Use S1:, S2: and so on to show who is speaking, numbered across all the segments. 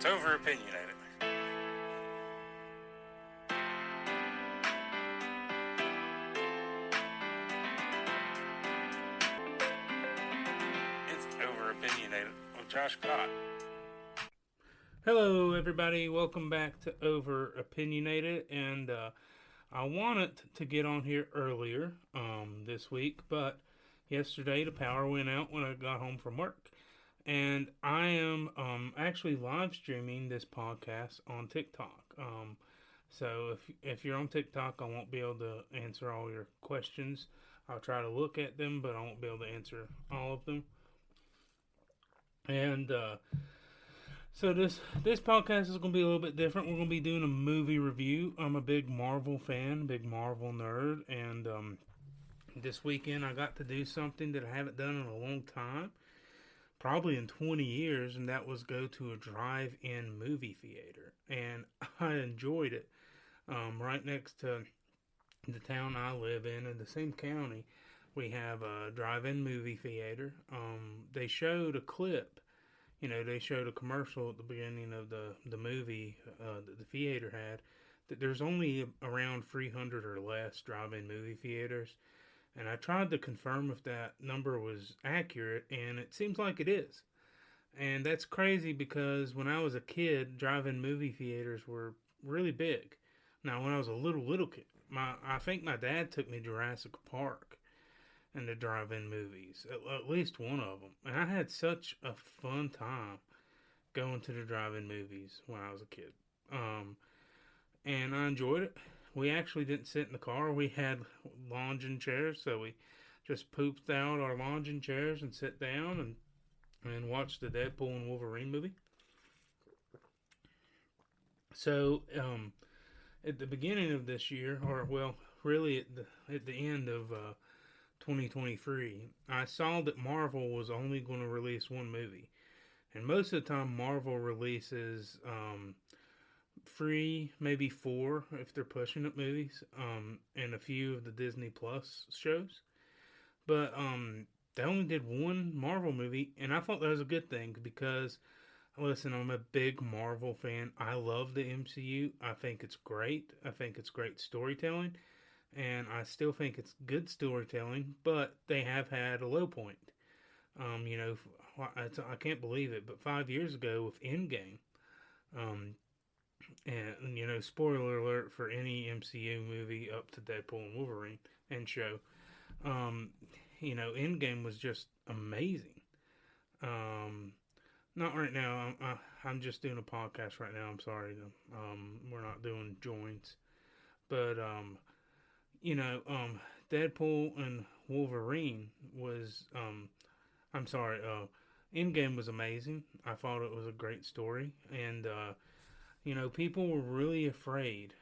S1: It's Over Opinionated. It's Over Opinionated with Josh Cott.
S2: Hello, everybody. Welcome back to Over Opinionated, and I wanted to get on here earlier this week, but yesterday the power went out when I got home from work, and I am actually live streaming this podcast on TikTok. So if you're on TikTok, I won't be able to answer all your questions. I'll try to look at them, but I won't be able to answer all of them. And so this podcast is going to be a little bit different. We're going to be doing a movie review. I'm a big Marvel fan, big Marvel nerd, and this weekend I got to do something that I haven't done in a long time, probably in 20 years, and that was go to a drive-in movie theater, and I enjoyed it. Right next to the town I live in the same county, we have a drive-in movie theater. They showed a clip. They showed a commercial at the beginning of the movie that the theater had, that there's only around 300 or less drive-in movie theaters. And I tried to confirm if that number was accurate, and it seems like it is. And that's crazy because when I was a kid, drive-in movie theaters were really big. Now, when I was a little kid, I think my dad took me to Jurassic Park and the drive-in movies, at least one of them. And I had such a fun time going to the drive-in movies when I was a kid. And I enjoyed it. We actually didn't sit in the car. We had lounging chairs, so we just pooped out our lounging chairs and sat down and watched the Deadpool and Wolverine movie. So, at the beginning of this year, or well, really at the end of 2023, I saw that Marvel was only going to release one movie. And most of the time, Marvel releases 3, maybe 4, if they're pushing it, movies, and a few of the Disney Plus shows. But they only did one Marvel movie, and I thought that was a good thing because, listen, I'm a big Marvel fan. I love the MCU. I think it's great. I think it's great storytelling. And I still think it's good storytelling, but they have had a low point. I can't believe it, but 5 years ago with Endgame, and spoiler alert for any MCU movie up to Deadpool and Wolverine and show, Endgame was just amazing. Not right now. I'm just doing a podcast right now. I'm sorry. We're not doing joints, but Deadpool and Wolverine was, Endgame was amazing. I thought it was a great story, and, people were really afraid.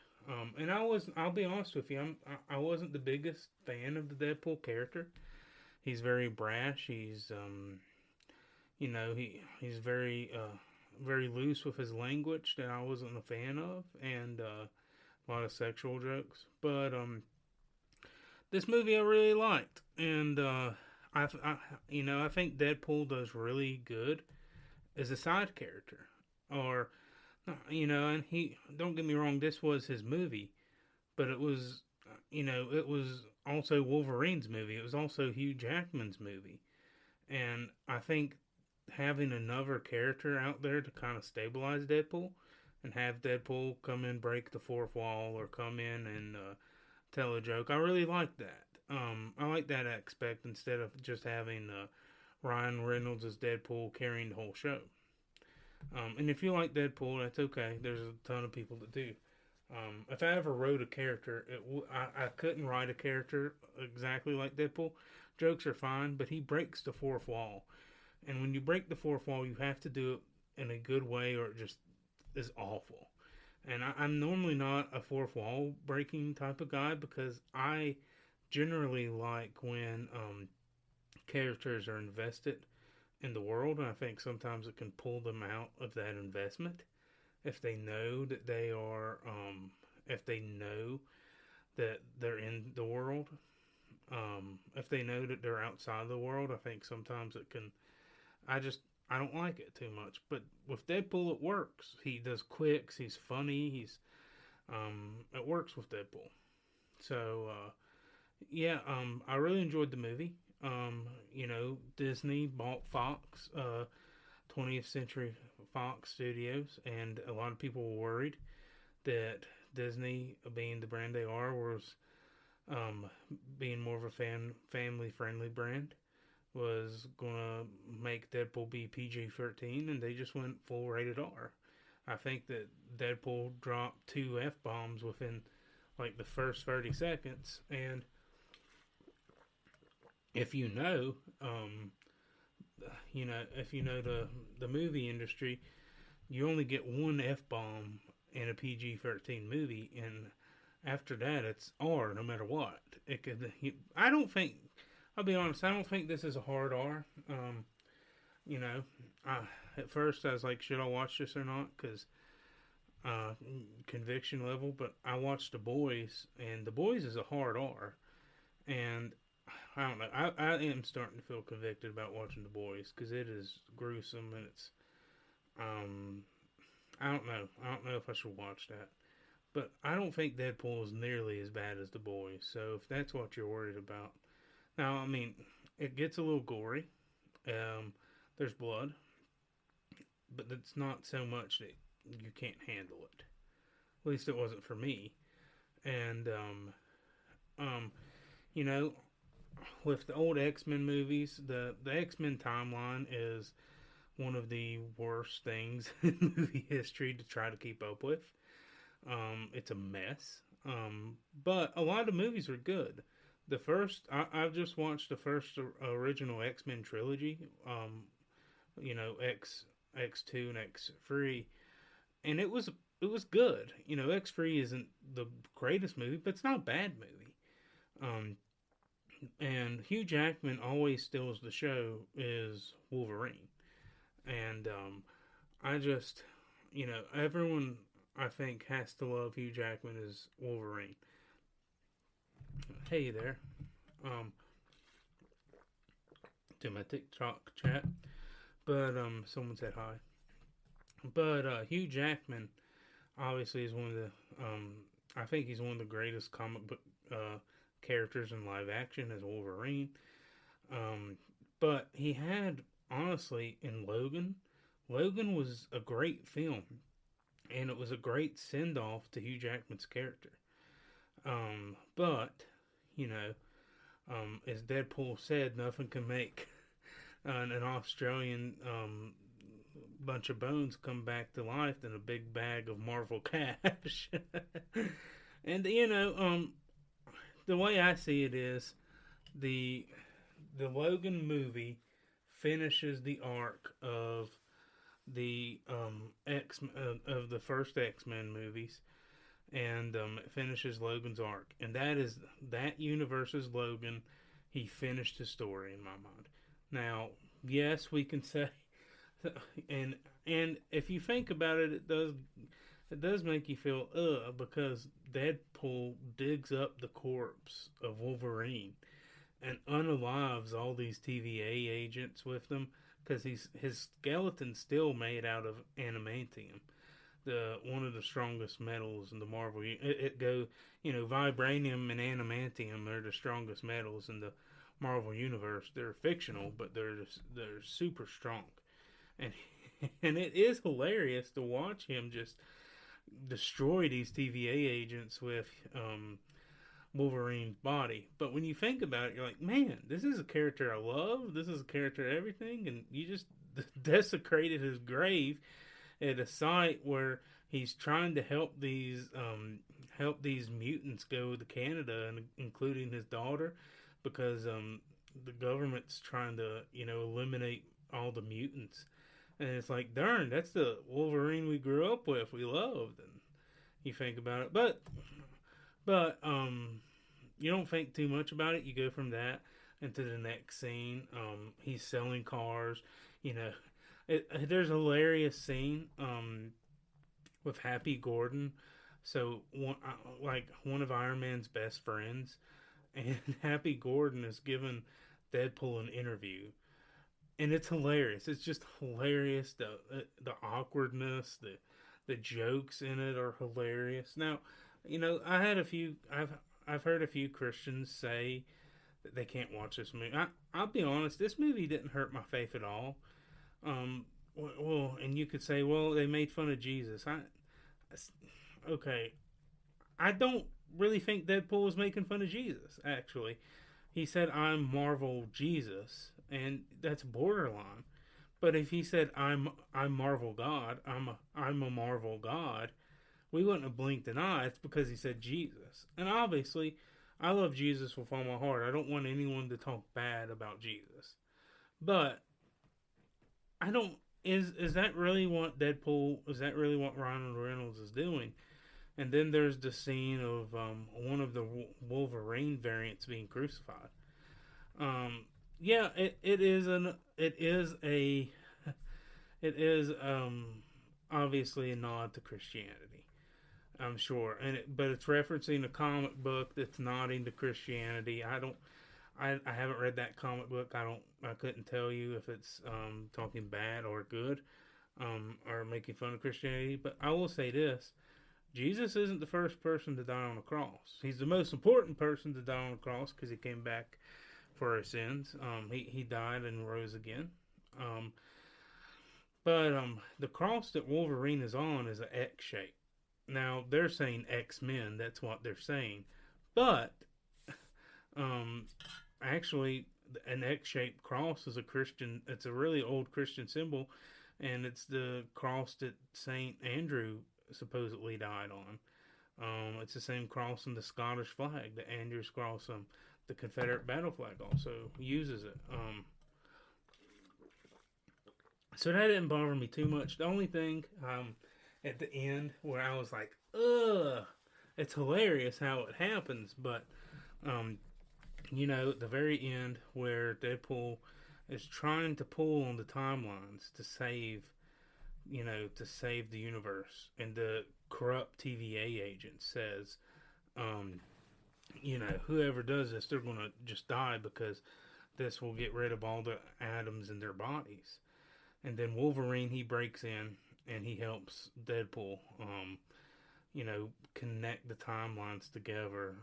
S2: And I'll be honest with you, I wasn't the biggest fan of the Deadpool character. He's very brash. He's very, very loose with his language that I wasn't a fan of, and, a lot of sexual jokes. But, this movie I really liked, and I think Deadpool does really good as a side character, and he, don't get me wrong, this was his movie, but it was also Wolverine's movie. It was also Hugh Jackman's movie, and I think having another character out there to kind of stabilize Deadpool and have Deadpool come in, break the fourth wall, or come in and tell a joke. I really like that. I like that aspect instead of just having Ryan Reynolds as Deadpool carrying the whole show. And if you like Deadpool, that's okay. There's a ton of people that do. If I ever wrote a character, I couldn't write a character exactly like Deadpool. Jokes are fine, but he breaks the fourth wall. And when you break the fourth wall, you have to do it in a good way, or it just is awful. And I'm normally not a fourth wall breaking type of guy, because I generally like when characters are invested in the world, and I think sometimes it can pull them out of that investment if they know that they are, if they know that they're in the world. If they know that they're outside the world, I think sometimes it can. I don't like it too much. But with Deadpool, it works. He does quicks. He's funny. It works with Deadpool. So yeah, I really enjoyed the movie. Disney bought Fox, 20th Century Fox Studios, and a lot of people were worried that Disney, being the brand they are, was being more of a family friendly brand, was gonna make Deadpool be PG-13, and they just went full rated R. I think that Deadpool dropped 2 F bombs within like the first 30 seconds, and if you know, if you know the movie industry, you only get 1 F bomb in a PG-13 movie, and after that, it's R no matter what. I don't think. I'll be honest. I don't think this is a hard R. You know, at first I was like, should I watch this or not? Because conviction level. But I watched The Boys, and The Boys is a hard R, and I don't know. I am starting to feel convicted about watching The Boys because it is gruesome, and it's I don't know. I don't know if I should watch that. But I don't think Deadpool is nearly as bad as The Boys. So if that's what you're worried about. Now, I mean, it gets a little gory. There's blood. But it's not so much that you can't handle it. At least it wasn't for me. And, with the old X-Men movies, the X-Men timeline is one of the worst things in movie history to try to keep up with. It's a mess. But a lot of the movies are good. I've just watched the first original X-Men trilogy. X2 and X3, and it was good. X3 isn't the greatest movie, but it's not a bad movie. And Hugh Jackman always steals the show is Wolverine, and I just, everyone I think has to love Hugh Jackman as Wolverine. Hey there, to my TikTok chat, but someone said hi. But Hugh Jackman obviously is one of the I think he's one of the greatest comic book characters in live action as Wolverine. But he had, honestly, in Logan was a great film, and it was a great send off to Hugh Jackman's character. But as Deadpool said, nothing can make an Australian bunch of bones come back to life than a big bag of Marvel cash. And the way I see it is the Logan movie finishes the arc of the of the first X-Men movies, and it finishes Logan's arc, and that universe's Logan. He finished his story in my mind. Now, yes, we can say, and if you think about it, it does make you feel because Deadpool digs up the corpse of Wolverine and unalives all these TVA agents with them, because his skeleton's still made out of adamantium, one of the strongest metals in the Marvel. Vibranium and adamantium are the strongest metals in the Marvel universe. They're fictional, but they're super strong, and it is hilarious to watch him just destroy these TVA agents with Wolverine's body. But when you think about it, you're like, man, this is a character I love. This is a character everything, and you just desecrated his grave at a site where he's trying to help these mutants go to Canada, and including his daughter, because the government's trying to eliminate all the mutants. And it's like, darn, that's the Wolverine we grew up with, we loved. And you think about it, but you don't think too much about it. You go from that into the next scene. He's selling cars. There's a hilarious scene with Happy Gordon. So one of Iron Man's best friends, and Happy Gordon is giving Deadpool an interview, and it's hilarious. It's just hilarious. The awkwardness, the jokes in it are hilarious. Now, I've heard a few Christians say that they can't watch this movie. I'll be honest, this movie didn't hurt my faith at all. Well, and you could say, well, they made fun of Jesus. Okay, I don't really think Deadpool was making fun of Jesus. Actually, he said, "I'm Marvel Jesus," and that's borderline. But if he said, "I'm Marvel God," I'm a Marvel God, we wouldn't have blinked an eye. It's because he said Jesus, and obviously, I love Jesus with all my heart. I don't want anyone to talk bad about Jesus, but I don't. Is that really what Deadpool? Is that really what Ryan Reynolds is doing? And then there's the scene of one of the Wolverine variants being crucified. Yeah, it is obviously a nod to Christianity. I'm sure, but it's referencing a comic book that's nodding to Christianity. I haven't read that comic book. I couldn't tell you if it's talking bad or good, or making fun of Christianity. But I will say this: Jesus isn't the first person to die on a cross. He's the most important person to die on a cross because he came back for our sins. He died and rose again. But the cross that Wolverine is on is an X shape. Now they're saying X-Men. That's what they're saying, but actually, an X-shaped cross is a Christian. It's a really old Christian symbol, and it's the cross that Saint Andrew supposedly died on. It's the same cross in the Scottish flag, the Andrew's cross. The Confederate battle flag also uses it. So that didn't bother me too much. The only thing at the end where I was like, ugh, it's hilarious how it happens, but at the very end where Deadpool is trying to pull on the timelines to save the universe, and the corrupt TVA agent says, whoever does this, they're going to just die because this will get rid of all the atoms in their bodies. And then Wolverine, he breaks in and he helps Deadpool, connect the timelines together.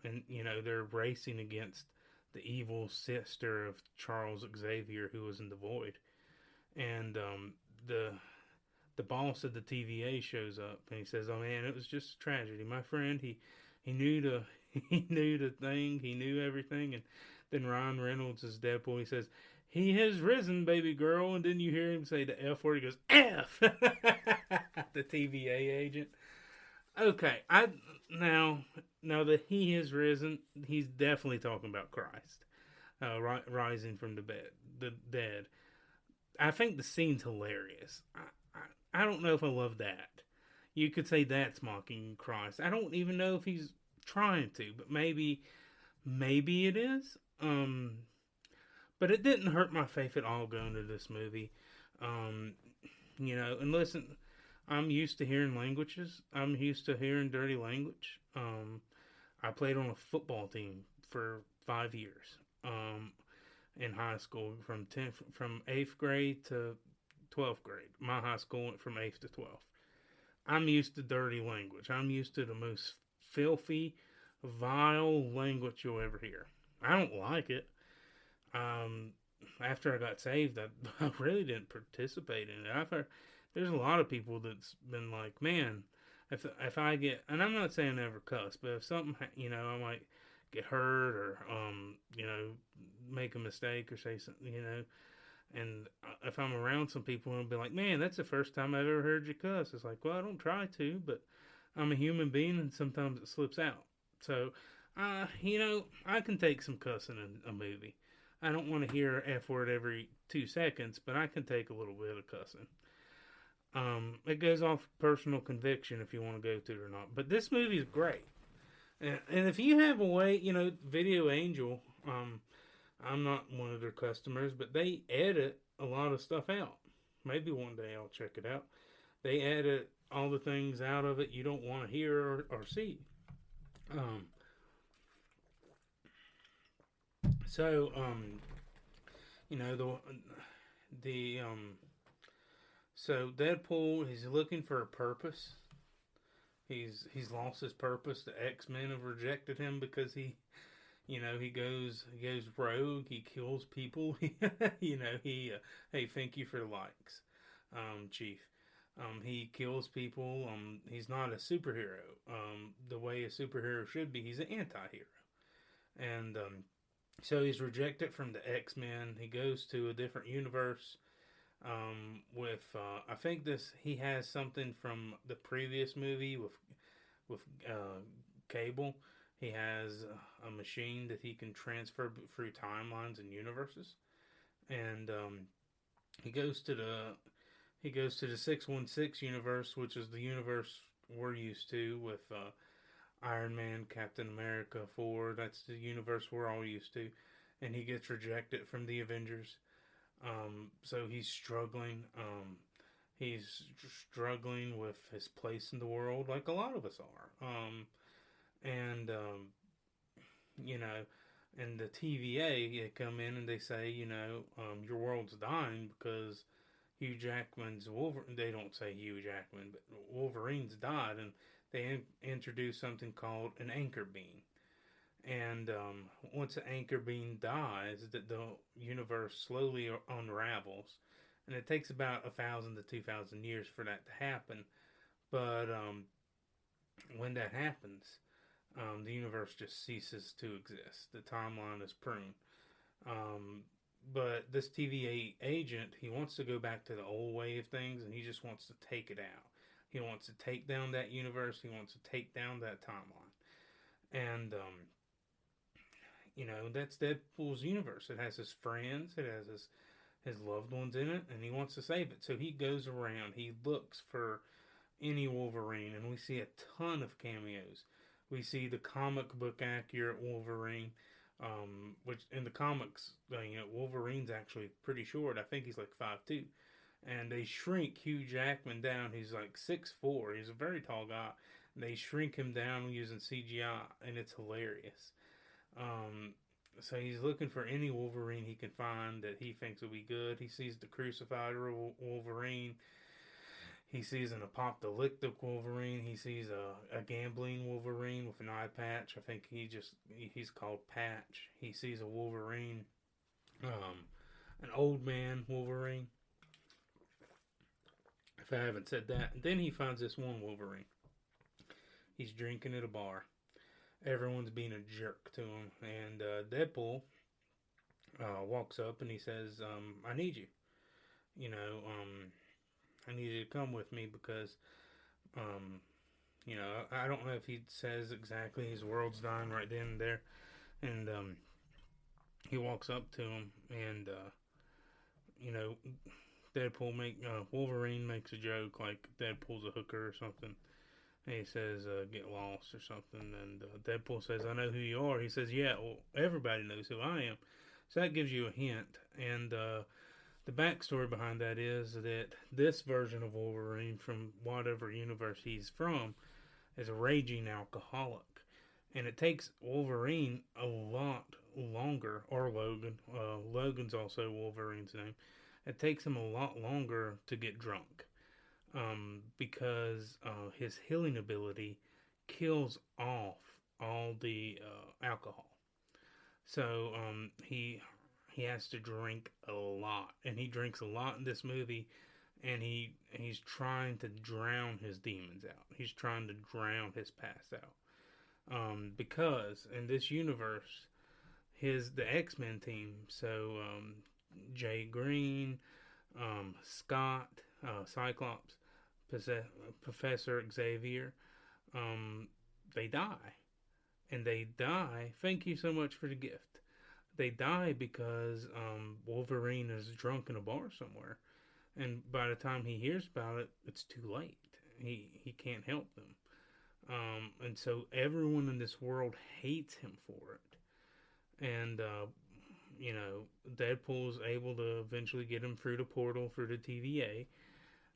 S2: And they're racing against the evil sister of Charles Xavier, who was in the Void. And the boss of the TVA shows up and he says, "Oh man, it was just a tragedy. My friend, he knew the thing, he knew everything." And then Ryan Reynolds is Deadpool. He says, "He has risen, baby girl." And then you hear him say the F word. He goes, "F." The TVA agent. Okay, now that he has risen, he's definitely talking about Christ, rising from the dead. I think the scene's hilarious. I don't know if I love that. You could say that's mocking Christ. I don't even know if he's trying to, but maybe it is. But it didn't hurt my faith at all going to this movie. And listen, I'm used to hearing languages. I'm used to hearing dirty language. I played on a football team for 5 years in high school, from 8th grade to 12th grade. My high school went from 8th to 12th. I'm used to dirty language. I'm used to the most filthy, vile language you'll ever hear. I don't like it. After I got saved, I really didn't participate in it. I've heard there's a lot of people that's been like, man, if I get, and I'm not saying I never cuss, but if something, I might get hurt or, make a mistake or say something, and if I'm around some people, I'll be like, man, that's the first time I've ever heard you cuss. It's like, well, I don't try to, but I'm a human being and sometimes it slips out. So, I can take some cussing in a movie. I don't want to hear an F word every 2 seconds, but I can take a little bit of cussing. It goes off personal conviction if you want to go to it or not. But this movie is great. And if you have a way, Video Angel, I'm not one of their customers, but they edit a lot of stuff out. Maybe one day I'll check it out. They edit all the things out of it you don't want to hear or see. You know, the so Deadpool, he's looking for a purpose. He's lost his purpose. The X-Men have rejected him because he goes rogue. He kills people. Hey, thank you for the likes, Chief. He kills people. He's not a superhero. The way a superhero should be. He's an anti-hero. And so he's rejected from the X-Men. He goes to a different universe. I think he has something from the previous movie with Cable. He has a machine that he can transfer through timelines and universes, and he goes to the 616 universe, which is the universe we're used to with Iron Man, Captain America, Thor. That's the universe we're all used to, and he gets rejected from the Avengers. So he's struggling. He's struggling with his place in the world, like a lot of us are. And and the TVA, they come in and they say, your world's dying because Hugh Jackman's Wolverine. They don't say Hugh Jackman, but Wolverine's died, and they introduce something called an anchor beam. And once the anchor beam dies, the universe slowly unravels, and it takes about 1,000 to 2,000 years for that to happen. But when that happens, the universe just ceases to exist. The timeline is pruned. But this TVA agent, he wants to go back to the old way of things, and he just wants to take it out. He wants to take down that universe. He wants to take down that timeline. And that's Deadpool's universe. It has his friends, it has his loved ones in it, and he wants to save it. So he goes around, he looks for any Wolverine, and we see a ton of cameos. We see the comic book accurate Wolverine, which in the comics, Wolverine's actually pretty short. I think he's like 5'2", and they shrink Hugh Jackman down. He's like 6'4". He's a very tall guy. They shrink him down using CGI, and it's hilarious. So he's looking for any Wolverine he can find that he thinks will be good. He sees the crucified Wolverine. He sees an apocalyptic Wolverine. He sees a gambling Wolverine with an eye patch. I think he's called Patch. He sees a Wolverine, an old man Wolverine. If I haven't said that. And then he finds this one Wolverine. He's drinking at a bar. Everyone's being a jerk to him. And Deadpool walks up and he says, I need you. I need you to come with me because, I don't know if he says exactly his world's dying right then and there. And he walks up to him and, Wolverine makes a joke like Deadpool's a hooker or something. And he says, get lost or something. And Deadpool says, I know who you are. He says, yeah, well, everybody knows who I am. So that gives you a hint. And the backstory behind that is that this version of Wolverine, from whatever universe he's from, is a raging alcoholic. And it takes Wolverine a lot longer, or Logan. Logan's also Wolverine's name. It takes him a lot longer to get drunk. Because his healing ability kills off all the alcohol. So he has to drink a lot, and he drinks a lot in this movie, and he's trying to drown his demons out. He's trying to drown his past out. Because in this universe, the X-Men team, so Jay Green, Scott, Cyclops, Professor Xavier, they die. And they die, thank you so much for the gift. They die because Wolverine is drunk in a bar somewhere. And by the time he hears about it, it's too late. He can't help them. And so everyone in this world hates him for it. And, Deadpool's able to eventually get him through the portal, through the TVA.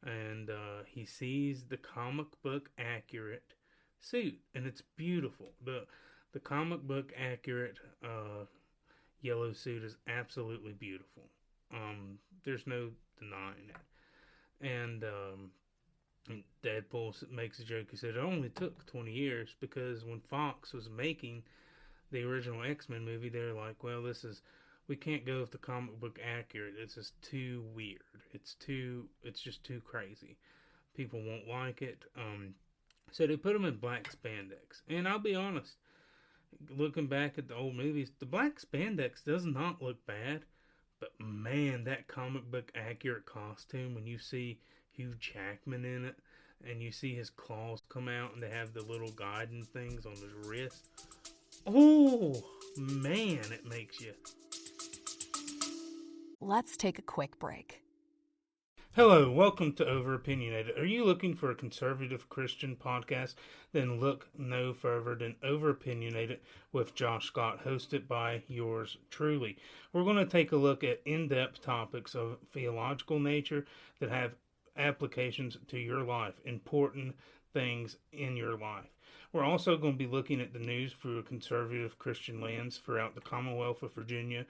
S2: And he sees the comic book accurate suit, and it's beautiful. The comic book accurate yellow suit is absolutely beautiful. There's no denying it. And Deadpool makes a joke. He said it only took 20 years because when Fox was making the original X-Men movie, they were like, well, we can't go with the comic book accurate. It's just too weird. It's just too crazy. People won't like it. So they put them in black spandex. And I'll be honest, looking back at the old movies, the black spandex does not look bad. But man, that comic book accurate costume, when you see Hugh Jackman in it, and you see his claws come out, and they have the little guiding things on his wrist. Oh, man, it makes you.
S3: Let's take a quick break.
S2: Hello, welcome to Over Opinionated. Are you looking for a conservative Christian podcast? Then look no further than Over Opinionated with Josh Scott, hosted by yours truly. We're going to take a look at in-depth topics of theological nature that have applications to your life, important things in your life. We're also going to be looking at the news through a conservative Christian lens throughout the Commonwealth of Virginia,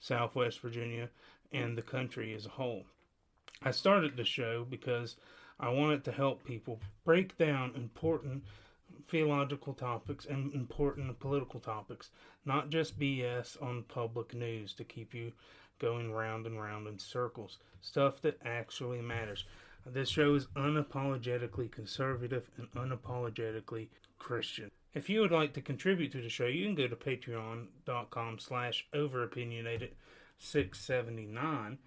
S2: Southwest Virginia, and the country as a whole. I started the show because I wanted to help people break down important theological topics and important political topics, not just BS on public news to keep you going round and round in circles, stuff that actually matters. This show is unapologetically conservative and unapologetically Christian. If you would like to contribute to the show, you can go to patreon.com/overopinionated679.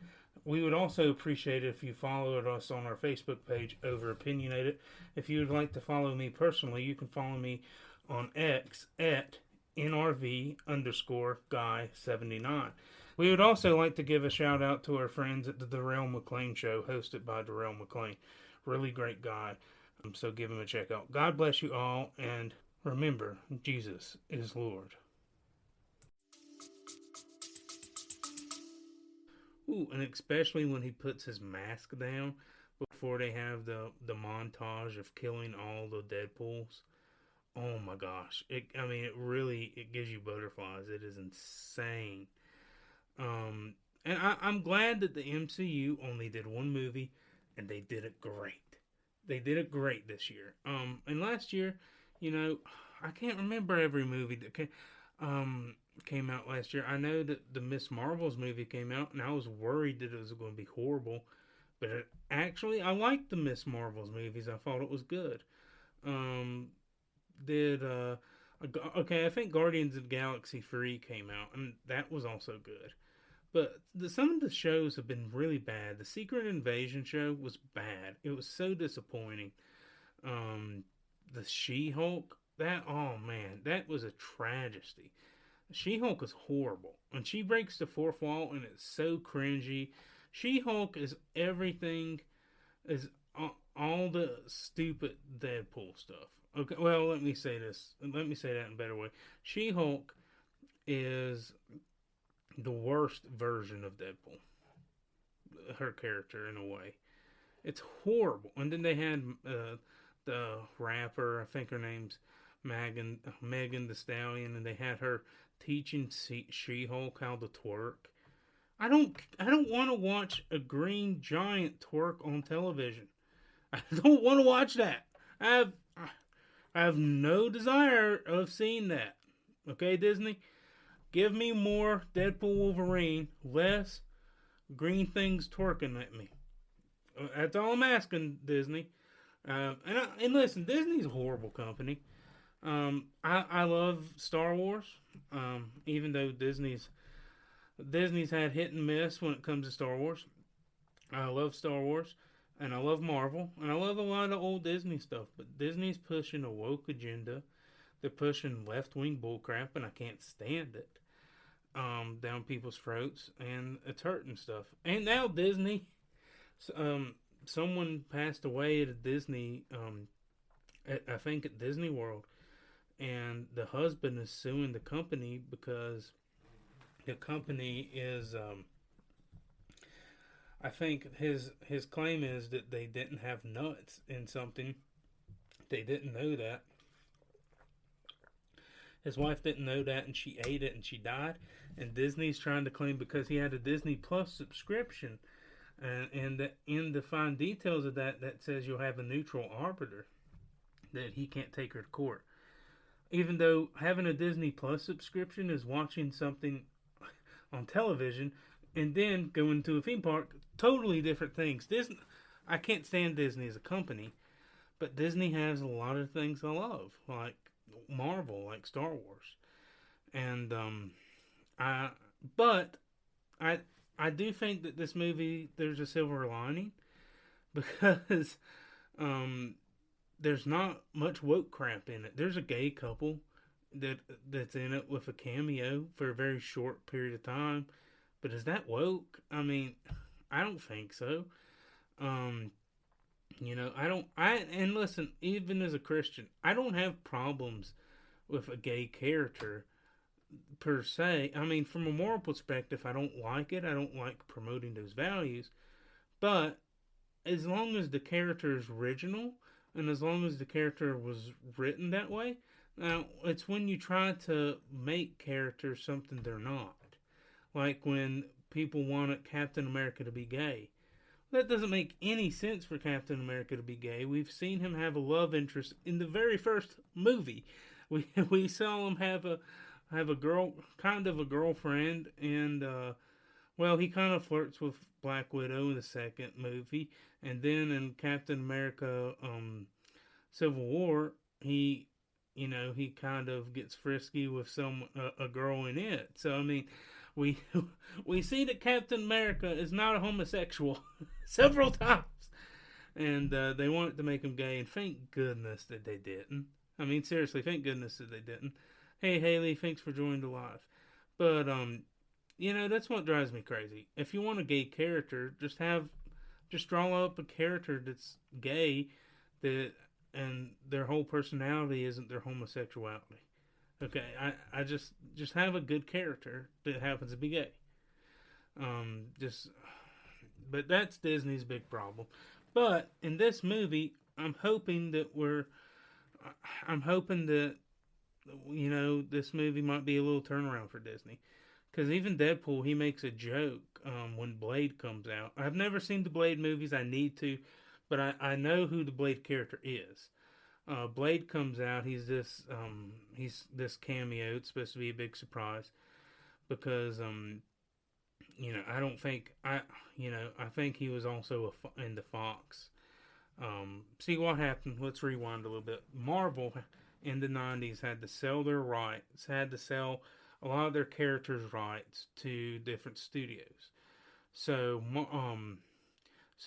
S2: We would also appreciate it if you followed us on our Facebook page, Over Opinionated. If you would like to follow me personally, you can follow me on X at NRV_Guy79. We would also like to give a shout out to our friends at the Darrell McLean Show, hosted by Darrell McLean. Really great guy. So give him a check out. God bless you all, and remember, Jesus is Lord. Ooh, and especially when he puts his mask down before they have the montage of killing all the Deadpools. Oh my gosh. It gives you butterflies. It is insane. And I'm glad that the MCU only did one movie, and they did it great. They did it great this year. And last year, I can't remember every movie that came out last year. I know that the Miss Marvel's movie came out, and I was worried that it was going to be horrible. But I liked the Miss Marvel's movies. I thought it was good. I think Guardians of the Galaxy 3 came out, and that was also good. But some of the shows have been really bad. The Secret Invasion show was bad. It was so disappointing. The She-Hulk, that was a tragedy. She-Hulk is horrible. And she breaks the fourth wall, and it's so cringy. She-Hulk is everything, is all the stupid Deadpool stuff. Okay, well, let me say this. Let me say that in a better way. She-Hulk is the worst version of Deadpool. Her character, in a way. It's horrible. And then they had the rapper, I think her name's Megan Thee Stallion, and they had her teaching She-Hulk how to twerk. I don't want to watch a green giant twerk on television. I don't want to watch that. I have no desire of seeing that. Okay, Disney? Give me more Deadpool Wolverine, less green things twerking at me. That's all I'm asking, Disney. And listen, Disney's a horrible company. I love Star Wars, even though Disney's had hit and miss when it comes to Star Wars. I love Star Wars, and I love Marvel, and I love a lot of old Disney stuff. But Disney's pushing a woke agenda. They're pushing left-wing bullcrap, and I can't stand it. Down people's throats, and it's hurting stuff. And now Disney, someone passed away at a Disney, I think at Disney World, and the husband is suing the company because the company is, I think his claim is that they didn't have nuts in something. They didn't know that. His wife didn't know that, and she ate it, and she died. And Disney's trying to claim because he had a Disney Plus subscription, and in the fine details of that says you'll have a neutral arbiter, that he can't take her to court. Even though having a Disney Plus subscription is watching something on television and then going to a theme park, totally different things. Disney, I can't stand Disney as a company, but Disney has a lot of things I love, like Marvel, like Star Wars, and I do think that this movie, there's a silver lining, because there's not much woke crap in it. There's a gay couple that's in it with a cameo for a very short period of time, but is that woke? I mean, I don't think so. And listen, even as a Christian, I don't have problems with a gay character per se. I mean, from a moral perspective, I don't like it. I don't like promoting those values. But as long as the character is original, and as long as the character was written that way, now it's when you try to make characters something they're not. Like when people wanted Captain America to be gay. That doesn't make any sense for Captain America to be gay. We've seen him have a love interest in the very first movie. We saw him have a girlfriend, and he kind of flirts with Black Widow in the second movie, and then in Captain America Civil War, he kind of gets frisky with a girl in it. So I mean, we see that Captain America is not a homosexual several times, and they wanted to make him gay, and thank goodness that they didn't. I mean, seriously, thank goodness that they didn't. Hey, Haley, thanks for joining the live. But that's what drives me crazy. If you want a gay character, just draw up a character that's gay, and their whole personality isn't their homosexuality. Okay, I just have a good character that happens to be gay. But that's Disney's big problem. But in this movie, I'm hoping that this movie might be a little turnaround for Disney. Because even Deadpool, he makes a joke when Blade comes out. I've never seen the Blade movies. I need to. But I know who the Blade character is. Blade comes out. He's this cameo. It's supposed to be a big surprise. Because, I think he was also in the Fox. See what happened. Let's rewind a little bit. Marvel in the 90s had to sell their rights, had to sell a lot of their characters' rights to different studios. So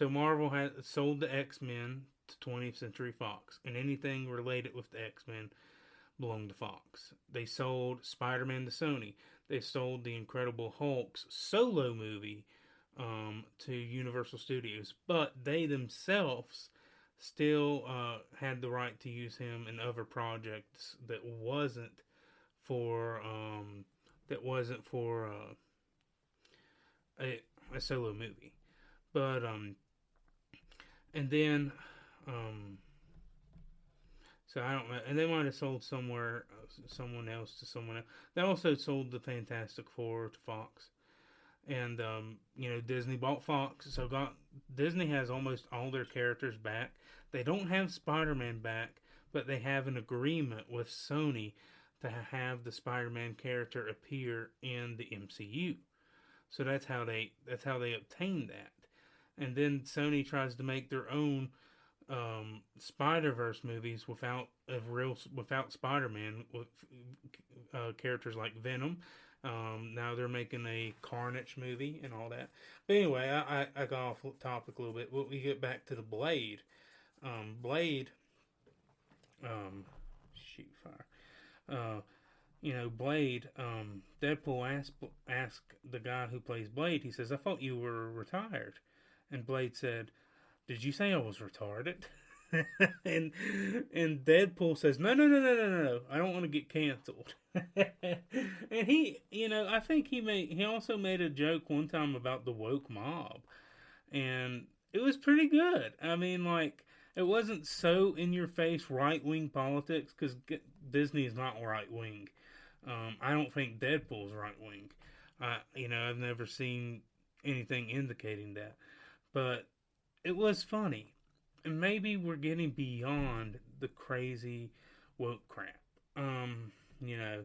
S2: Marvel had sold the X-Men to 20th Century Fox, and anything related with the X-Men belonged to Fox. They sold Spider-Man to Sony. They sold the Incredible Hulk's solo movie to Universal Studios, but they themselves still had the right to use him in other projects that wasn't for a solo movie. But and then so I don't know, and they might have sold someone else to someone else. They also sold the Fantastic Four to Fox. And, Disney bought Fox, so Disney has almost all their characters back. They don't have Spider-Man back, but they have an agreement with Sony to have the Spider-Man character appear in the MCU. So that's how they obtain that. And then Sony tries to make their own Spider-Verse movies without Spider-Man, with characters like Venom. Now they're making a Carnage movie and all that. But anyway, I got off topic a little bit. We get back to the Blade. Blade, Blade, Deadpool asked the guy who plays Blade, he says, "I thought you were retired." And Blade said, "Did you say I was retarded?" and Deadpool says, No, I don't want to get canceled. And he, I think he also made a joke one time about the woke mob, and it was pretty good. I mean, like, it wasn't so in your face right wing politics, because Disney is not right wing. I don't think Deadpool's right wing. I've never seen anything indicating that. But it was funny. And maybe we're getting beyond the crazy woke crap. You know,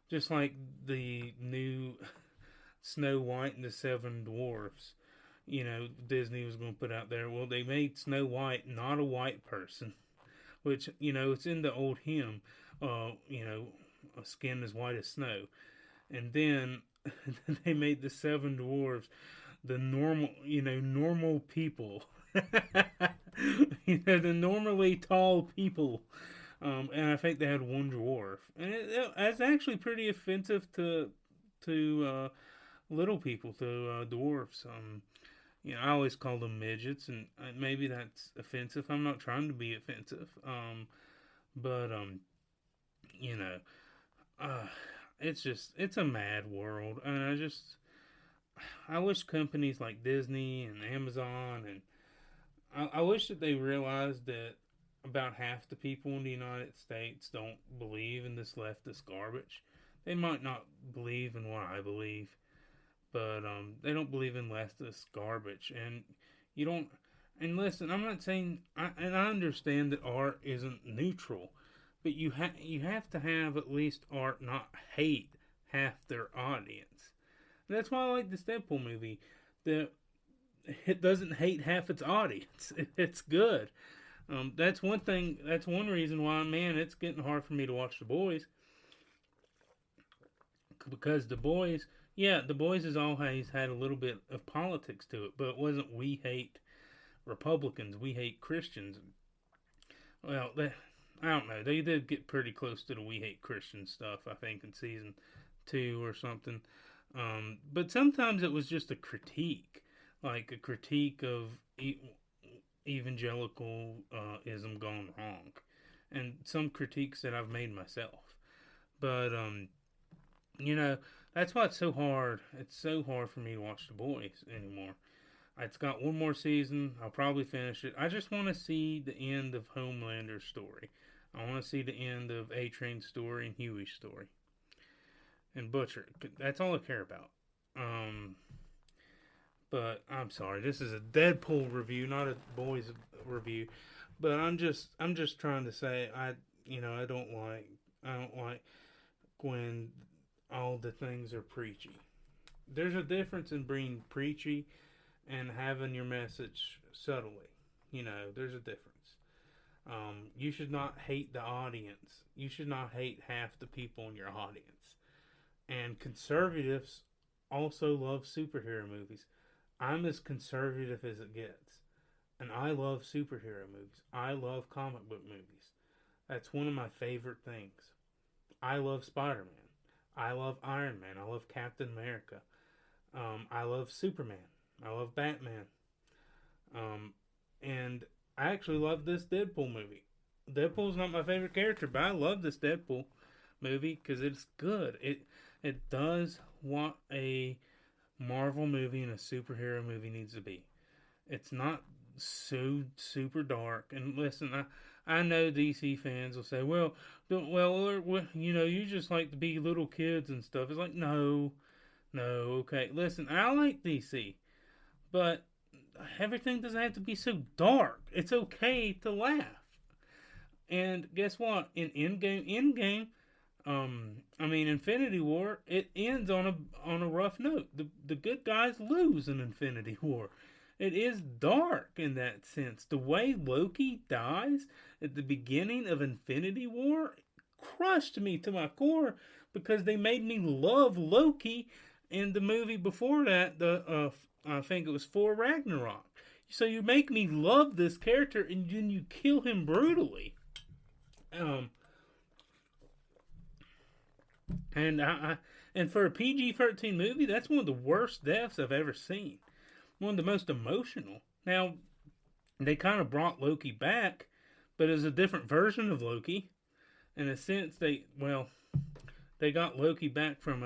S2: just like the new Snow White and the Seven Dwarfs, Disney was going to put out there. Well, they made Snow White not a white person, which, it's in the old hymn, a skin as white as snow. And then they made the Seven Dwarfs the normal people. The normally tall people. And I think they had one dwarf. And it's actually pretty offensive to little people, to dwarfs. I always call them midgets, and maybe that's offensive. I'm not trying to be offensive. But it's a mad world. And I wish companies like Disney and Amazon, and I wish that they realized that about half the people in the United States don't believe in this leftist garbage. They might not believe in what I believe, but they don't believe in leftist garbage. And you don't. And listen, I'm not saying. I understand that art isn't neutral, but you have to have at least art not hate half their audience. And that's why I like this Deadpool movie. That it doesn't hate half its audience. It's good. That's one thing. That's one reason why, man, it's getting hard for me to watch The Boys. Because The Boys has always had a little bit of politics to it, but it wasn't we hate Republicans, we hate Christians. Well, I don't know. They did get pretty close to the we hate Christians stuff, I think, in season 2 or something. But sometimes it was just a critique, like a critique of evangelicalism gone wrong, and some critiques that I've made myself. But that's why it's so hard. It's so hard for me to watch The Boys anymore. It's got one more season. I'll probably finish it. I just want to see the end of Homelander's story. I want to see the end of A-Train's story and Huey's story. And Butcher. That's all I care about. But I'm sorry, this is a Deadpool review, not a Boys review. But I'm just trying to say I don't like when all the things are preachy. There's a difference in being preachy and having your message subtly. There's a difference. You should not hate the audience. You should not hate half the people in your audience. And conservatives also love superhero movies. I'm as conservative as it gets. And I love superhero movies. I love comic book movies. That's one of my favorite things. I love Spider-Man. I love Iron Man. I love Captain America. I love Superman. I love Batman. And I actually love this Deadpool movie. Deadpool's not my favorite character, but I love this Deadpool movie because it's good. It does what a Marvel movie and a superhero movie needs to be. It's not so super dark. And listen, I know DC fans will say, well, you just like to be little kids and stuff. It's like, no, okay. Listen, I like DC, but everything doesn't have to be so dark. It's okay to laugh. And guess what? In Infinity War, it ends on a rough note. The good guys lose in Infinity War. It is dark in that sense. The way Loki dies at the beginning of Infinity War crushed me to my core because they made me love Loki in the movie before that. I think it was Thor Ragnarok. So you make me love this character and then you kill him brutally. And for a PG-13 movie, that's one of the worst deaths I've ever seen. One of the most emotional. Now, they kind of brought Loki back, but as a different version of Loki. In a sense, they got Loki back from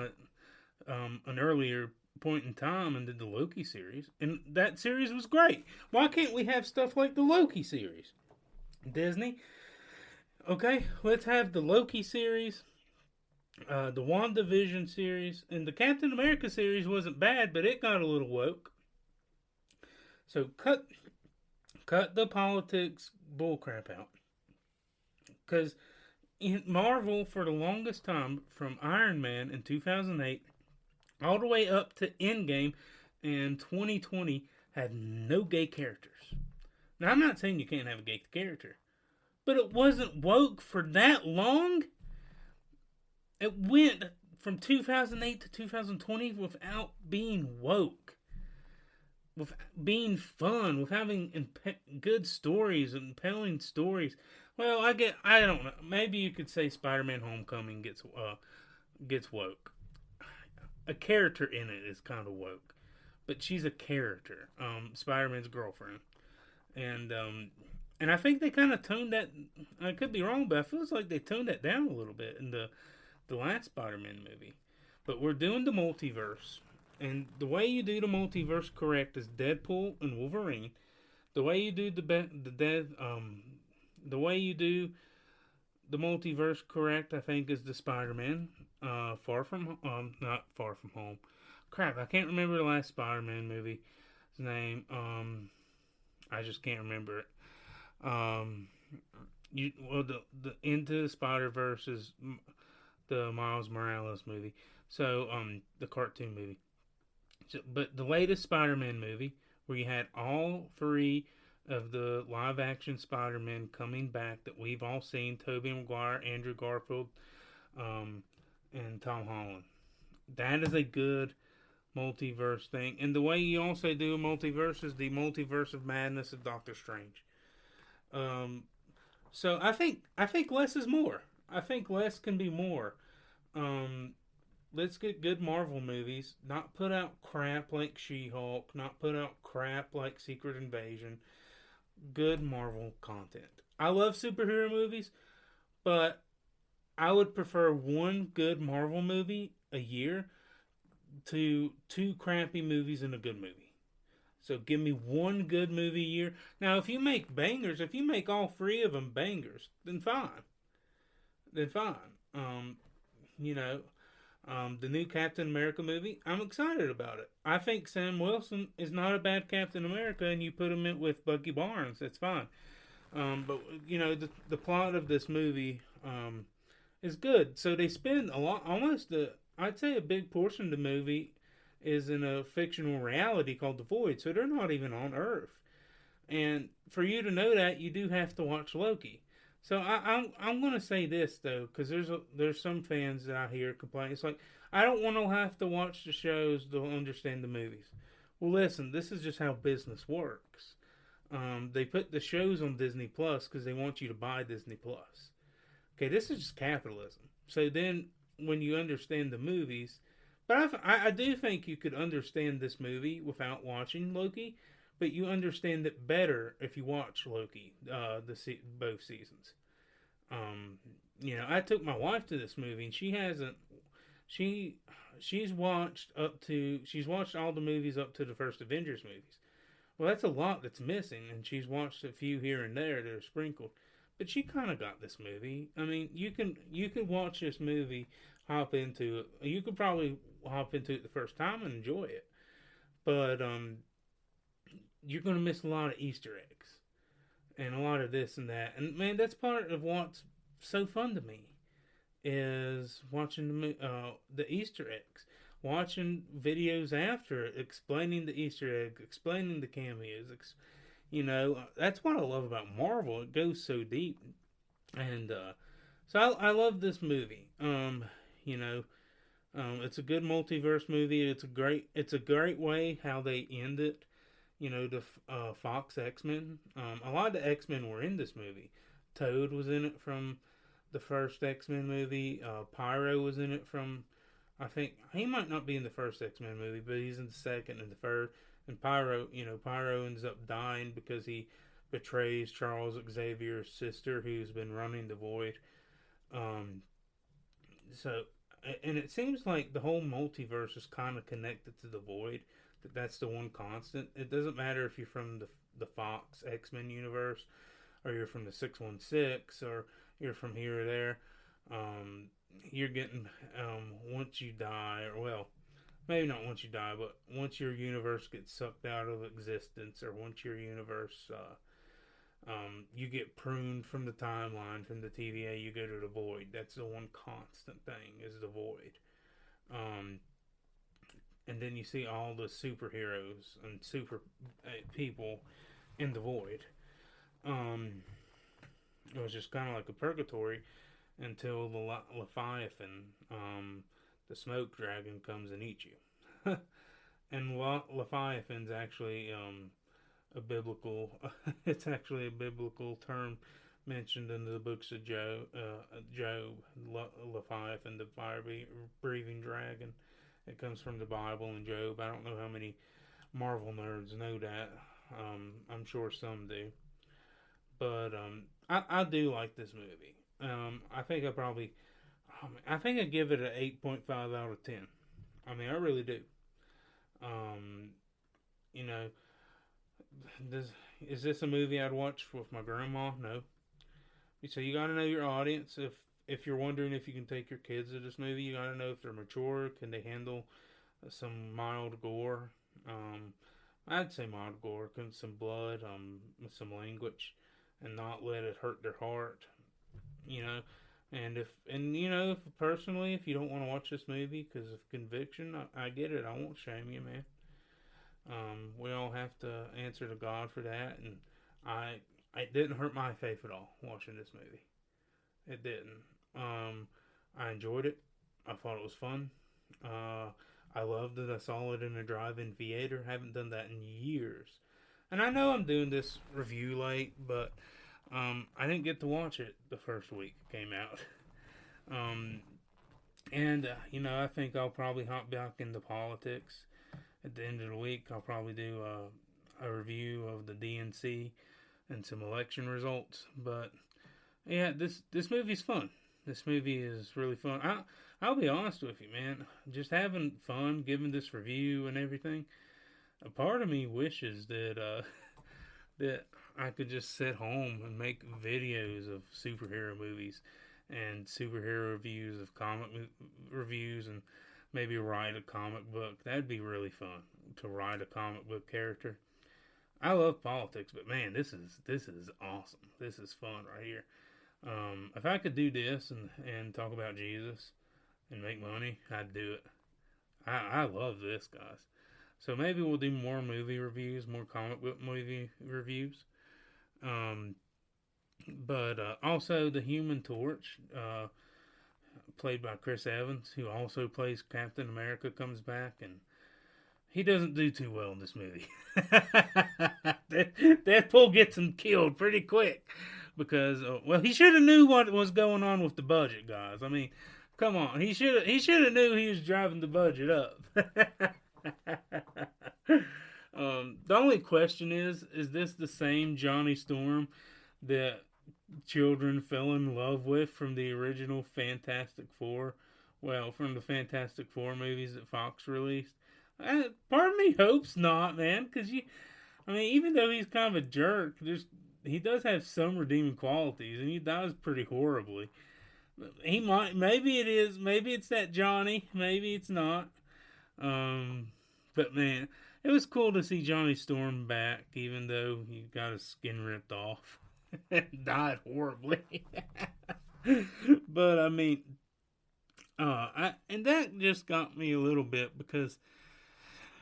S2: an earlier point in time and did the Loki series. And that series was great. Why can't we have stuff like the Loki series? Disney? Okay, let's have the Loki series. The WandaVision series and the Captain America series wasn't bad, but it got a little woke. So cut the politics bullcrap out. Because Marvel, for the longest time, from Iron Man in 2008 all the way up to Endgame in 2020, had no gay characters. Now, I'm not saying you can't have a gay character, but it wasn't woke for that long. It went from 2008 to 2020 without being woke, with being fun, with having good stories and compelling stories. Well, I don't know. Maybe you could say Spider-Man: Homecoming gets woke. A character in it is kind of woke, but she's a character. Spider-Man's girlfriend, and I think they kind of toned that. I could be wrong, but I feel like they toned that down a little bit in the last Spider-Man movie. But we're doing the multiverse, and the way you do the multiverse correct is Deadpool and Wolverine. The way you do the way you do the multiverse correct, I think, is the Spider-Man. Not Far From Home. Crap, I can't remember the last Spider-Man movie. His name. I just can't remember it. The Into the Spider-Verse is the Miles Morales movie. So, the cartoon movie. So, but the latest Spider-Man movie, where you had all three of the live-action Spider-Man coming back that we've all seen, Tobey Maguire, Andrew Garfield, and Tom Holland. That is a good multiverse thing. And the way you also do a multiverse is the multiverse of madness of Doctor Strange. So I think less is more. I think less can be more. Let's get good Marvel movies. Not put out crap like She-Hulk. Not put out crap like Secret Invasion. Good Marvel content. I love superhero movies, but I would prefer one good Marvel movie a year to two crappy movies and a good movie. So give me one good movie a year. Now, if you make bangers, if you make all three of them bangers, then fine. The new Captain America movie, I'm excited about it. I think Sam Wilson is not a bad Captain America, and you put him in with Bucky Barnes, that's fine. But the plot of this movie is good. So they spend I'd say a big portion of the movie is in a fictional reality called The Void. So they're not even on Earth. And for you to know that, you do have to watch Loki. So I'm going to say this though, because there's some fans that I hear complain. It's like, I don't want to have to watch the shows to understand the movies. Well, listen, this is just how business works. They put the shows on Disney Plus because they want you to buy Disney Plus. Okay, this is just capitalism. So then, when you understand the movies, but I do think you could understand this movie without watching Loki, but you understand it better if you watch Loki, both seasons. I took my wife to this movie, and she hasn't. She's watched all the movies up to the first Avengers movies. Well, that's a lot that's missing, and she's watched a few here and there that are sprinkled. But she kind of got this movie. I mean, you can watch this movie, hop into it. You could probably hop into it the first time and enjoy it. But you're going to miss a lot of Easter eggs and a lot of this and that. And man, that's part of what's so fun to me is watching the Easter eggs, watching videos after it, explaining the Easter eggs, explaining the cameos. That's what I love about Marvel. It goes so deep, and so I love this movie. It's a good multiverse movie. It's a great way how they end it. The Fox X-Men. A lot of the X-Men were in this movie. Toad was in it from the first X-Men movie. Pyro was in it from, I think, he might not be in the first X-Men movie, but he's in the second and the third. And Pyro ends up dying because he betrays Charles Xavier's sister, who's been running the Void. And it seems like the whole multiverse is kind of connected to the Void. That's the one constant. It doesn't matter if you're from the Fox X-Men universe, or you're from the 616, or you're from here or there. you're getting, once you die, or well, maybe not once you die, but once your universe gets sucked out of existence, or once your universe, you get pruned from the timeline, from the TVA, you go to the void. That's the one constant thing, is the void. And then you see all the superheroes and super people in the void. It was just kind of like a purgatory until the Leviathan, the smoke dragon, comes and eats you. And Leviathan's actually a biblical. It's actually a biblical term mentioned in the books of Job. Leviathan, the fire-breathing dragon. It comes from the Bible and Job. I don't know how many Marvel nerds know that. I'm sure some do. But I do like this movie. I think I give it an 8.5 out of 10. I mean, I really do. You know, is this a movie I'd watch with my grandma? No. So you got to know your audience. If you're wondering if you can take your kids to this movie, you got to know if they're mature. Can they handle some mild gore? I'd say mild gore, some blood, some language, and not let it hurt their heart. You know, if personally, if you don't want to watch this movie because of conviction, I get it. I won't shame you, man. We all have to answer to God for that, and it didn't hurt my faith at all watching this movie. It didn't. I enjoyed it. I thought it was fun. I loved it. I saw it in a drive-in theater. Haven't done that in years. And I know I'm doing this review late, but I didn't get to watch it the first week it came out. I think I'll probably hop back into politics. At the end of the week, I'll probably do a review of the DNC and some election results. But yeah, this movie's fun. This movie is really fun. I'll be honest with you, man. Just having fun, giving this review and everything. A part of me wishes that that I could just sit home and make videos of superhero movies and superhero reviews of comic reviews, and maybe write a comic book. That'd be really fun to write a comic book character. I love politics, but man, this is awesome. This is fun right here. If I could do this and talk about Jesus and make money, I'd do it. I love this, guys. So maybe we'll do more movie reviews, more comic book movie reviews. But also the Human Torch, played by Chris Evans, who also plays Captain America, comes back, and he doesn't do too well in this movie. Deadpool gets him killed pretty quick because, he should have knew what was going on with the budget, guys. I mean, come on, he should have knew he was driving the budget up. The only question is this the same Johnny Storm that children fell in love with from the original Fantastic Four? Well, from the Fantastic Four movies that Fox released. Part of me hopes not, man, because even though he's kind of a jerk, he does have some redeeming qualities, and he dies pretty horribly. Maybe it is, maybe it's that Johnny, maybe it's not. But man, it was cool to see Johnny Storm back, even though he got his skin ripped off and died horribly. But I mean, and that just got me a little bit because,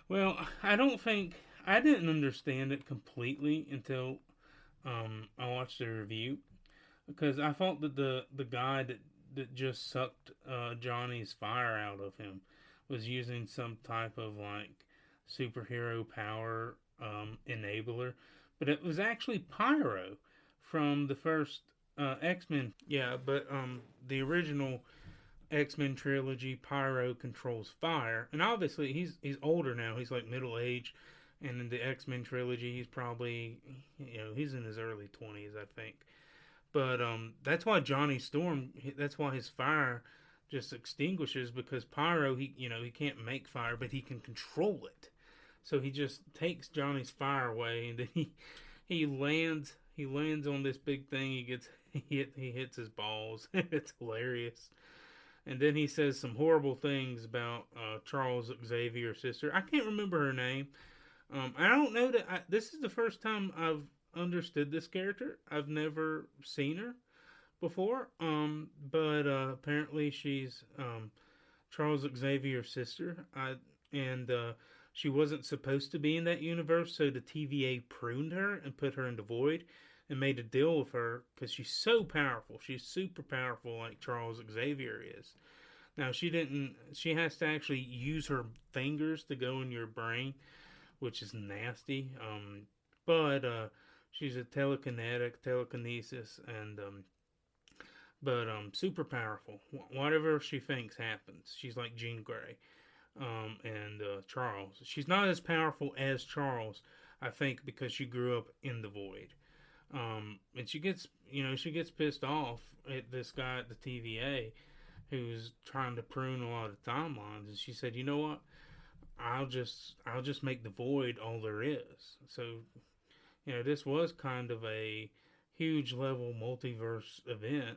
S2: well, I didn't understand it completely until I watched the review, because I thought that the guy that just sucked Johnny's fire out of him was using some type of like superhero power enabler, but it was actually Pyro from the first X-Men. Yeah, but the original X-Men trilogy, Pyro controls fire, and obviously he's older now. He's like middle age, and in the X-Men trilogy, he's probably he's in his early 20s, I think. But that's why Johnny Storm. That's why his fire just extinguishes, because Pyro, he can't make fire, but he can control it. So he just takes Johnny's fire away, and then he lands on this big thing. He hits his balls. It's hilarious. And then he says some horrible things about Charles Xavier's sister. I can't remember her name. I don't know that this is the first time I've understood this character. I've never seen her before. But apparently she's Charles Xavier's sister. And she wasn't supposed to be in that universe, so the TVA pruned her and put her in the void and made a deal with her because she's so powerful. She's super powerful like Charles Xavier is. Now, she has to actually use her fingers to go in your brain, which is nasty. But she's a telekinesis, and but super powerful. Whatever she thinks happens. She's like Jean Grey. And Charles. She's not as powerful as Charles, I think, because she grew up in the void. And she gets pissed off at this guy at the TVA who's trying to prune a lot of timelines. And she said, you know what? I'll just make the void all there is. So, this was kind of a huge level multiverse event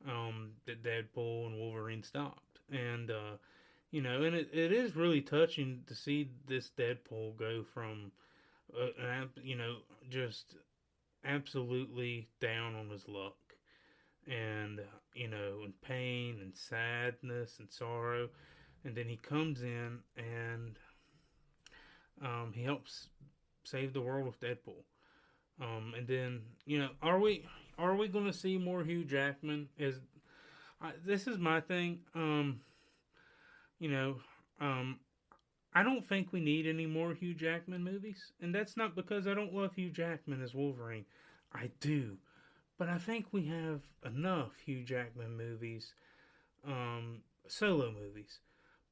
S2: that Deadpool and Wolverine stopped. And, and it is really touching to see this Deadpool go from, just absolutely down on his luck. And, in pain and sadness and sorrow. And then he comes in and he helps save the world with Deadpool. And then, are we going to see more Hugh Jackman? This is my thing. I don't think we need any more Hugh Jackman movies. And that's not because I don't love Hugh Jackman as Wolverine. I do. But I think we have enough Hugh Jackman movies, solo movies.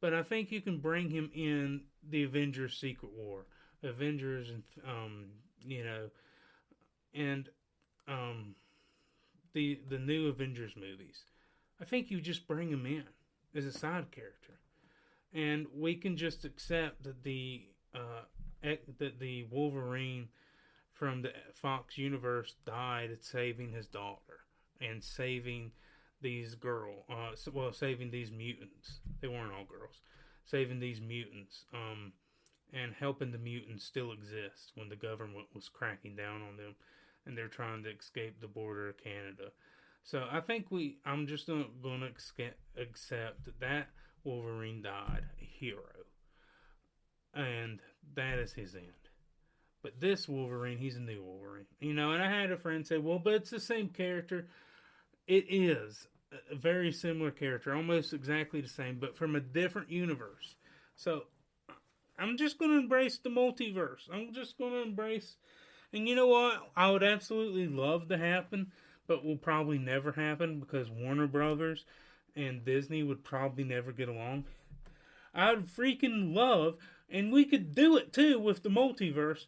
S2: But I think you can bring him in the Avengers Secret War. Avengers and, the new Avengers movies. I think you just bring him in as a side character. And we can just accept that the Wolverine from the Fox universe died at saving his daughter and saving these saving these mutants. They weren't all girls. Saving these mutants, and helping the mutants still exist when the government was cracking down on them and they're trying to escape the border of Canada. So I think I'm just going to accept that Wolverine died a hero. And that is his end. But this Wolverine, he's a new Wolverine. And I had a friend say, well, but it's the same character. It is a very similar character, almost exactly the same, but from a different universe. So I'm just going to embrace the multiverse. I'm just going to embrace, and you know what? I would absolutely love to happen, but will probably never happen because Warner Brothers and Disney would probably never get along. I'd freaking love, and we could do it too with the multiverse,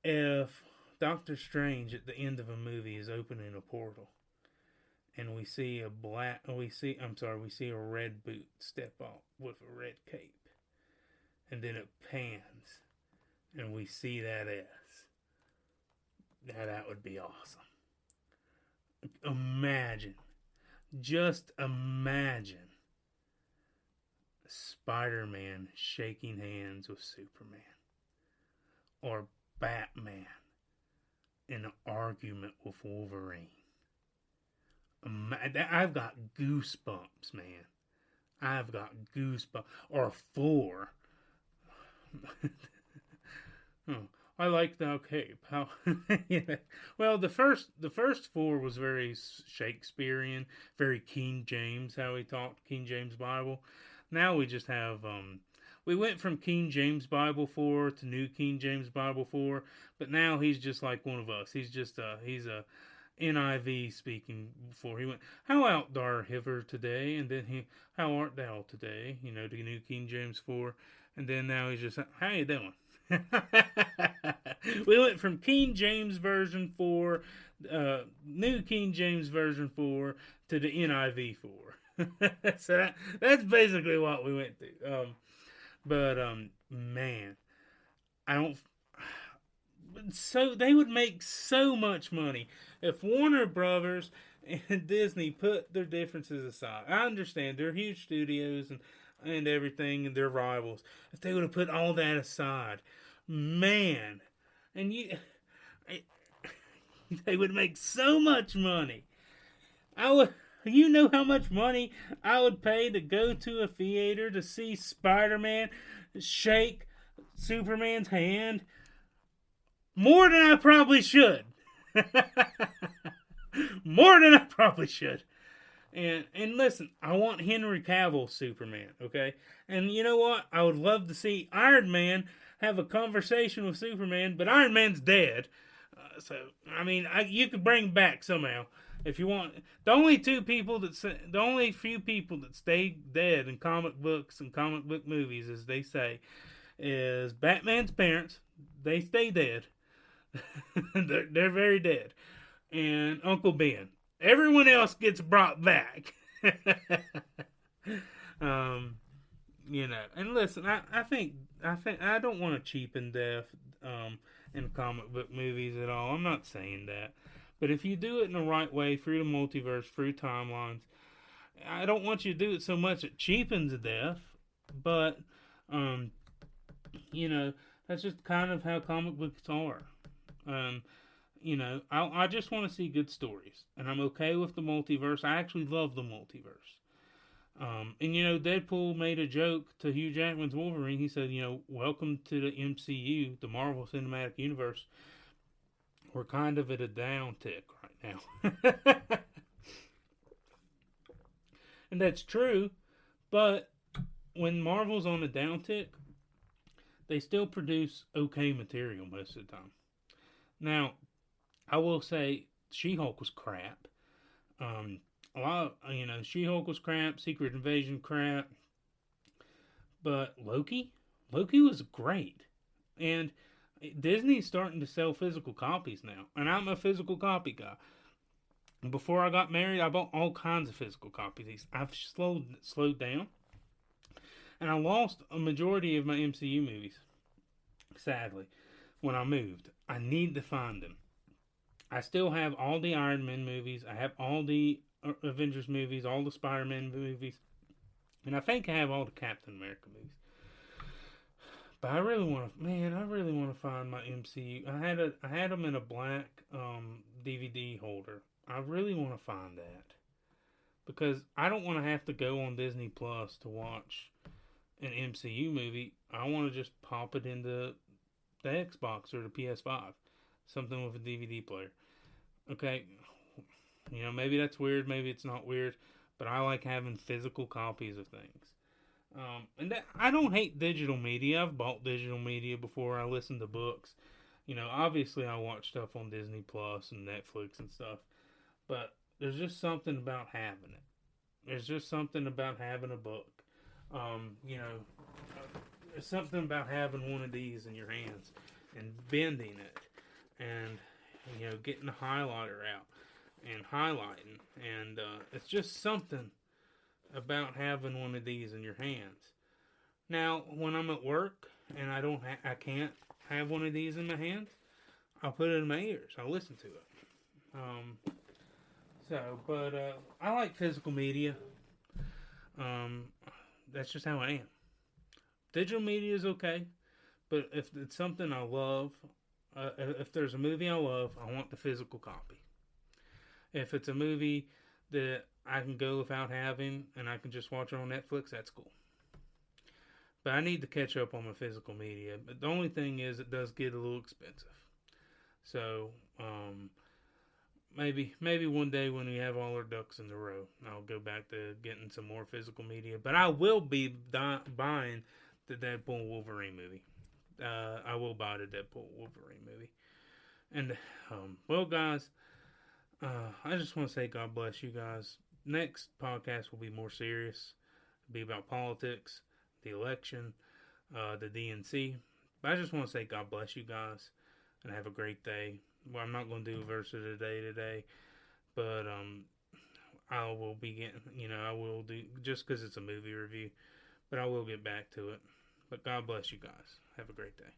S2: if Doctor Strange at the end of a movie is opening a portal and we see a red boot step up with a red cape, and then it pans and we see that ass. That would be awesome. Just imagine Spider-Man shaking hands with Superman, or Batman in an argument with Wolverine. I've got goosebumps, man. I've got goosebumps. Or Thor. I like that cape. How? Yeah. Well, the first Thor was very Shakespearean, very King James. How he talked King James Bible. Now we just have. We went from King James Bible 4 to New King James Bible 4, but now he's just like one of us. He's a NIV speaking before. He went, how art thou hither today? And then how art thou today? The New King James 4. And then now he's just, how you doing? We went from King James Version 4, New King James Version 4, to the NIV 4. So that's basically what we went through. But man, so they would make so much money if Warner Brothers and Disney put their differences aside. I understand they're huge studios and everything, and they're rivals. If they would have put all that aside, man, and they would make so much money. You know how much money I would pay to go to a theater to see Spider-Man shake Superman's hand? More than I probably should. More than I probably should. And listen, I want Henry Cavill Superman, okay? And you know what? I would love to see Iron Man have a conversation with Superman, but Iron Man's dead. You could bring him back somehow if you want. The only few people that stay dead in comic books and comic book movies, as they say, is Batman's parents. They stay dead. they're very dead. And Uncle Ben. Everyone else gets brought back. And listen, I think I don't want to cheapen death in comic book movies at all. I'm not saying that. But if you do it in the right way, through the multiverse, through timelines, I don't want you to do it so much it cheapens death. But, that's just kind of how comic books are. I just want to see good stories. And I'm okay with the multiverse. I actually love the multiverse. Deadpool made a joke to Hugh Jackman's Wolverine. He said, welcome to the MCU, the Marvel Cinematic Universe. We're kind of at a downtick right now. And that's true. But when Marvel's on a downtick, they still produce okay material most of the time. Now, I will say She-Hulk was crap. She-Hulk was crap, Secret Invasion crap. But Loki was great. And Disney's starting to sell physical copies now. And I'm a physical copy guy. Before I got married, I bought all kinds of physical copies. I've slowed down. And I lost a majority of my MCU movies, sadly, when I moved. I need to find them. I still have all the Iron Man movies. I have all the Avengers movies, all the Spider-Man movies. And I think I have all the Captain America movies. But I really want to find my MCU. I had them in a black DVD holder. I really want to find that. Because I don't want to have to go on Disney Plus to watch an MCU movie. I want to just pop it into the Xbox or the PS5. Something with a DVD player. Okay, maybe that's weird, maybe it's not weird, but I like having physical copies of things. I don't hate digital media. I've bought digital media before. I listen to books. Obviously I watch stuff on Disney Plus and Netflix and stuff, but there's just something about having it. There's just something about having a book. There's something about having one of these in your hands and bending it and, getting the highlighter out and highlighting. And it's just something about having one of these in your hands. Now, when I'm at work and I can't have one of these in my hands, I'll put it in my ears. I'll listen to it. I like physical media. That's just how I am. Digital media is okay, but if it's something I love, if there's a movie I love, I want the physical copy. If it's a movie that I can go without having and I can just watch it on Netflix, that's cool. But I need to catch up on my physical media. But the only thing is, it does get a little expensive. So, maybe one day when we have all our ducks in a row, I'll go back to getting some more physical media. But I will be buying the Deadpool and Wolverine movie. I will buy the Deadpool and Wolverine movie. And, guys, I just want to say God bless you guys. Next podcast will be more serious. It'll be about politics, the election, the DNC. But I just want to say God bless you guys and have a great day. Well, I'm not going to do a verse of the day today, but I will be getting, I will do, just because it's a movie review, but I will get back to it. But God bless you guys. Have a great day.